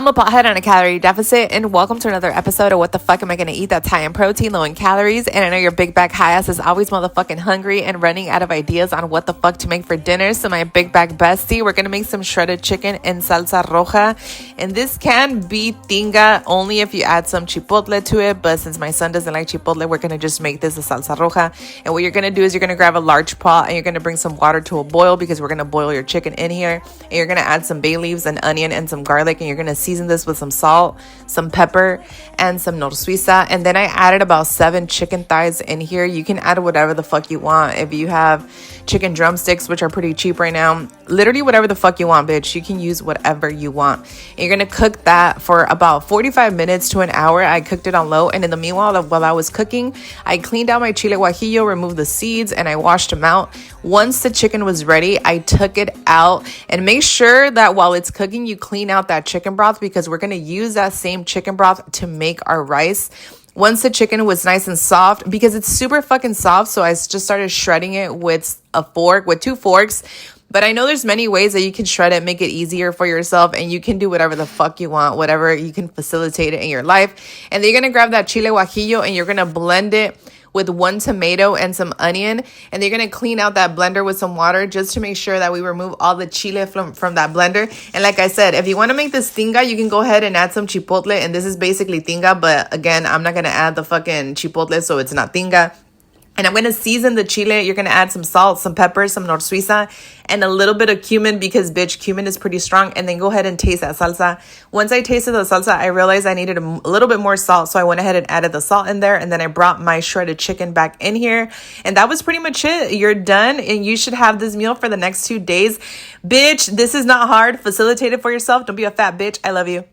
I'm a pothead on a calorie deficit, and welcome to another episode of What the Fuck Am I Gonna Eat That's High in Protein, Low in Calories. And I know your big bag high ass is always motherfucking hungry and running out of ideas on what the fuck to make for dinner. So my big bag bestie, we're gonna make some shredded chicken in salsa roja. And this can be tinga only if you add some chipotle to it, but since my son doesn't like chipotle, we're gonna just make this a salsa roja. And what you're gonna do is you're gonna grab a large pot and you're gonna bring some water to a boil because we're gonna boil your chicken in here. And you're gonna add some bay leaves, an onion, and some garlic, and you're gonna season this with some salt, some pepper, and some nor suiza. And then I added about 7 chicken thighs in here. You can add whatever the fuck you want. If you have chicken drumsticks, which are pretty cheap right now, literally whatever the fuck you want, bitch, you can use whatever you want. And you're gonna cook that for about 45 minutes to an hour. I cooked it on low, and in the meanwhile, while I was cooking, I cleaned out my chile guajillo, removed the seeds, and I washed them out. Once the chicken was ready, I took it out, and make sure that while it's cooking, you clean out that chicken broth because we're going to use that same chicken broth to make our rice. Once the chicken was nice and soft, because it's super fucking soft, so I just started shredding it with a fork, with 2 forks. But I know there's many ways that you can shred it, make it easier for yourself, and you can do whatever the fuck you want, whatever you can facilitate it in your life. And then you're going to grab that chile guajillo and you're going to blend it with 1 tomato and some onion, and they're gonna clean out that blender with some water just to make sure that we remove all the chile from that blender. And like I said, if you want to make this tinga, you can go ahead and add some chipotle, and this is basically tinga, but again, I'm not gonna add the fucking chipotle, so it's not tinga. And I'm going to season the chile. You're going to add some salt, some pepper, some nor suiza, and a little bit of cumin because, bitch, cumin is pretty strong. And then go ahead and taste that salsa. Once I tasted the salsa, I realized I needed a little bit more salt. So I went ahead and added the salt in there. And then I brought my shredded chicken back in here. And that was pretty much it. You're done. And you should have this meal for the next 2 days. Bitch, this is not hard. Facilitate it for yourself. Don't be a fat bitch. I love you.